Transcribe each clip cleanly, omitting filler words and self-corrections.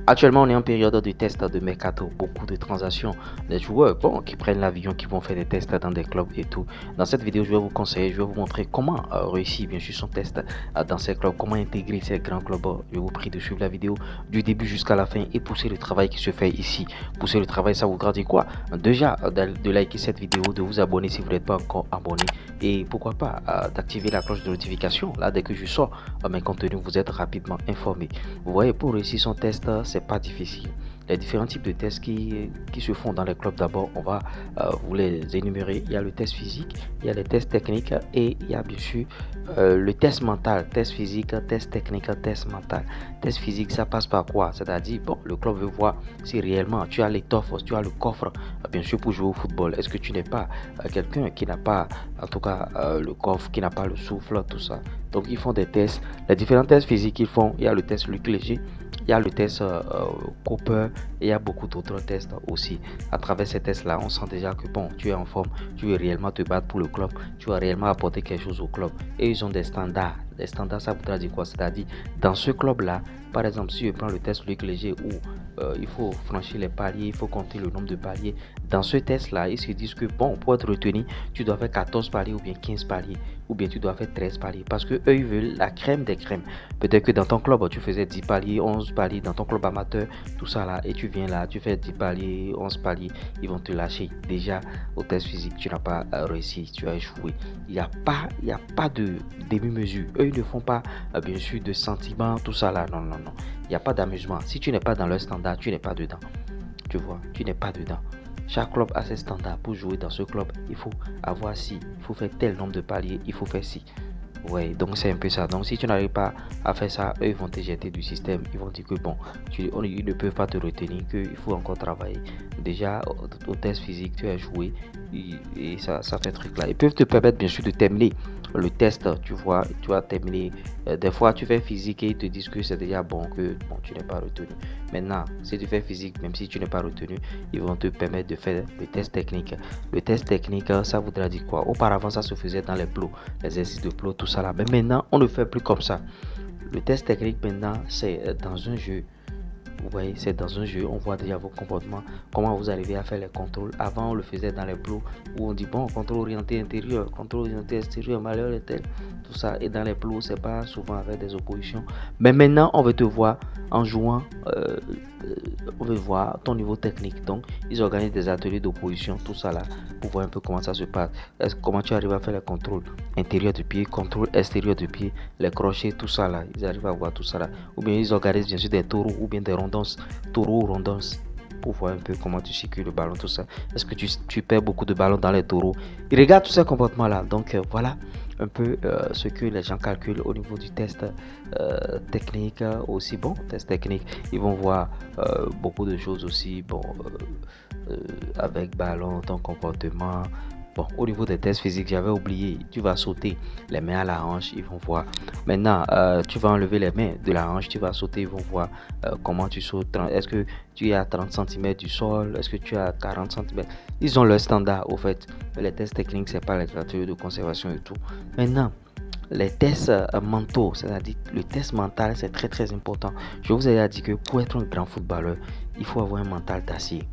Actuellement, on est en période de test de mercato, beaucoup de transactions, des joueurs qui prennent l'avion, qui vont faire des tests dans des clubs et tout. Dans cette vidéo, je vais vous conseiller, je vais vous montrer comment réussir bien sûr son test dans ces clubs, comment intégrer ces grands clubs. Je vous prie de suivre la vidéo du début jusqu'à la fin et pousser le travail qui se fait ici. Pousser le travail, ça voudra dire quoi? Déjà, de liker cette vidéo, de vous abonner si vous n'êtes pas encore abonné et pourquoi pas d'activer la cloche de notification. Là, dès que je sors mes contenus, vous êtes rapidement informé. Vous voyez, pour réussir son test, c'est pas difficile. Les différents types de tests qui se font dans les clubs, d'abord, on va vous les énumérer. Il y a le test physique, il y a les tests techniques et il y a bien sûr le test mental. Test physique, test technique, test mental. Test physique, ça passe par quoi? C'est-à-dire, bon, le club veut voir si réellement tu as l'étoffe, tu as le coffre, bien sûr, pour jouer au football. Est-ce que tu n'es pas quelqu'un qui n'a pas, en tout cas, le coffre, qui n'a pas le souffle, tout ça. Donc, ils font des tests. Les différents tests physiques qu'ils font, il y a le test Luc Léger, il y a le test Cooper et il y a beaucoup d'autres tests aussi. À travers ces tests-là, on sent déjà que bon, tu es en forme, tu veux réellement te battre pour le club, tu vas réellement apporter quelque chose au club. Et ils ont des standards. Les standards, ça voudra dire quoi? C'est-à-dire, dans ce club-là, par exemple, si je prends le test Luc Léger où il faut franchir les paliers, il faut compter le nombre de paliers. Dans ce test-là, ils se disent que bon, pour être retenu, tu dois faire 14 paliers ou bien 15 paliers ou bien tu dois faire 13 paliers parce que eux ils veulent la crème des crèmes. Peut-être que dans ton club tu faisais 10 paliers, 11 paliers dans ton club amateur, tout ça là, et tu viens là, tu fais 10 paliers, 11 paliers, ils vont te lâcher. Déjà au test physique, tu n'as pas réussi, tu as échoué. Il n'y a pas de demi-mesure. Eux ils ne font pas bien sûr de sentiments, tout ça là, non. Il n'y a pas d'amusement. Si tu n'es pas dans leur standard, tu n'es pas dedans. Tu vois, tu n'es pas dedans. Chaque club a ses standards. Pour jouer dans ce club, il faut avoir ci, il faut faire tel nombre de paliers, il faut faire ci. Ouais, donc c'est un peu ça. Donc si tu n'arrives pas à faire ça, eux ils vont te jeter du système. Ils vont dire que bon, ils ne peuvent pas te retenir, qu'il faut encore travailler. Déjà, au test physique, tu as joué et ça fait truc là. Ils peuvent te permettre bien sûr de terminer le test, tu vois, tu vas terminer. Des fois, tu fais physique et ils te disent que c'est déjà bon, que bon, tu n'es pas retenu. Maintenant, si tu fais physique, même si tu n'es pas retenu, ils vont te permettre de faire le test technique. Le test technique, ça voudra dire quoi? Auparavant, ça se faisait dans les plots, l'exercice de plot, tout ça là. Mais maintenant, on ne fait plus comme ça. Le test technique, maintenant, c'est dans un jeu. Vous voyez, c'est dans un jeu, on voit déjà vos comportements, comment vous arrivez à faire les contrôles. Avant, on le faisait dans les plots où on dit bon, contrôle orienté intérieur, contrôle orienté extérieur, malheur et tel, tout ça. Et dans les plots, c'est pas souvent avec des oppositions. Mais maintenant, on veut te voir en jouant, on veut voir ton niveau technique. Donc, ils organisent des ateliers d'opposition, tout ça là, pour voir un peu comment ça se passe. Comment tu arrives à faire les contrôles intérieur du pied, contrôle extérieur du pied, les crochets, tout ça là. Ils arrivent à voir tout ça là. Ou bien ils organisent bien sûr des taureaux ou bien des rondons, taureaux ou rondons pour voir un peu comment tu circules le ballon, tout ça. Est-ce que tu perds beaucoup de ballons dans les taureaux? Ils regardent tous ces comportements là. Donc voilà un peu ce que les gens calculent au niveau du test technique aussi. Bon, test technique, ils vont voir beaucoup de choses aussi. Bon, avec ballon, ton comportement. Bon, au niveau des tests physiques, j'avais oublié, tu vas sauter les mains à la hanche, ils vont voir. Maintenant, tu vas enlever les mains de la hanche, tu vas sauter, ils vont voir comment tu sautes. Est-ce que tu es à 30 cm du sol? Est-ce que tu es à 40 cm? Ils ont leur standard, au fait. Les tests techniques, c'est pas les ateliers de conservation et tout. Maintenant, les tests mentaux, c'est-à-dire le test mental, c'est très important. Je vous ai dit que pour être un grand footballeur, il faut avoir un mental d'acier.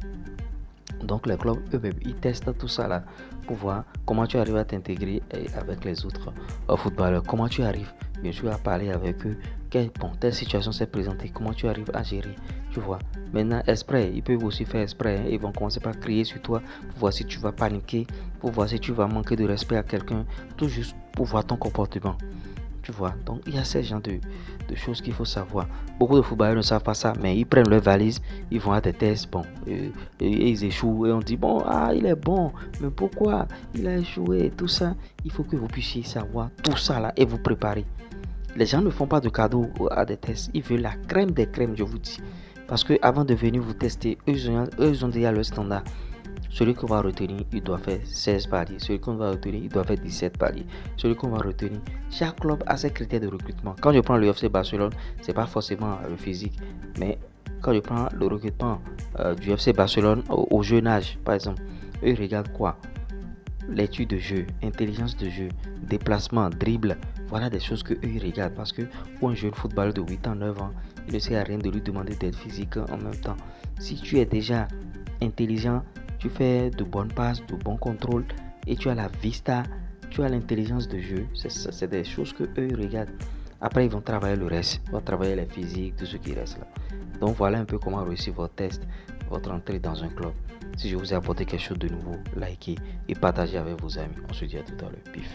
Donc les clubs eux-mêmes ils testent tout ça là pour voir comment tu arrives à t'intégrer avec les autres footballeurs, comment tu arrives bien sûr à parler avec eux, telle situation s'est présentée, comment tu arrives à gérer, tu vois. Maintenant exprès, ils peuvent aussi faire exprès, ils vont commencer par crier sur toi pour voir si tu vas paniquer, pour voir si tu vas manquer de respect à quelqu'un, tout juste pour voir ton comportement. Tu vois, donc il y a ce genre de choses qu'il faut savoir. Beaucoup de footballeurs ne savent pas ça, mais ils prennent leur valise, ils vont à des tests, bon, et ils échouent, et on dit, bon, ah, il est bon, mais pourquoi il a échoué, tout ça. Il faut que vous puissiez savoir tout ça là et vous préparer. Les gens ne font pas de cadeaux à des tests, ils veulent la crème des crèmes, je vous dis. Parce que avant de venir vous tester, eux, ils ont déjà leur standard. Celui qu'on va retenir, il doit faire 16 paliers. Celui qu'on va retenir, il doit faire 17 paliers. Celui qu'on va retenir, chaque club a ses critères de recrutement. Quand je prends le FC Barcelone, c'est pas forcément le physique, mais quand je prends le recrutement du FC Barcelone au jeune âge, par exemple, eux ils regardent quoi? lecture de jeu, intelligence de jeu, déplacement, dribble, voilà des choses que eux ils regardent. Parce que pour un jeune footballeur de 8 ans, 9 ans, il ne sert à rien de lui demander d'être physique en même temps. Si tu es déjà intelligent, tu fais de bonnes passes, de bons contrôles et tu as la vista, tu as l'intelligence de jeu, c'est des choses que eux ils regardent. Après, ils vont travailler le reste, ils vont travailler les physiques, tout ce qui reste là. Donc voilà un peu comment réussir votre test, votre entrée dans un club. Si je vous ai apporté quelque chose de nouveau, likez et partagez avec vos amis. On se dit à tout à l'heure. Pif.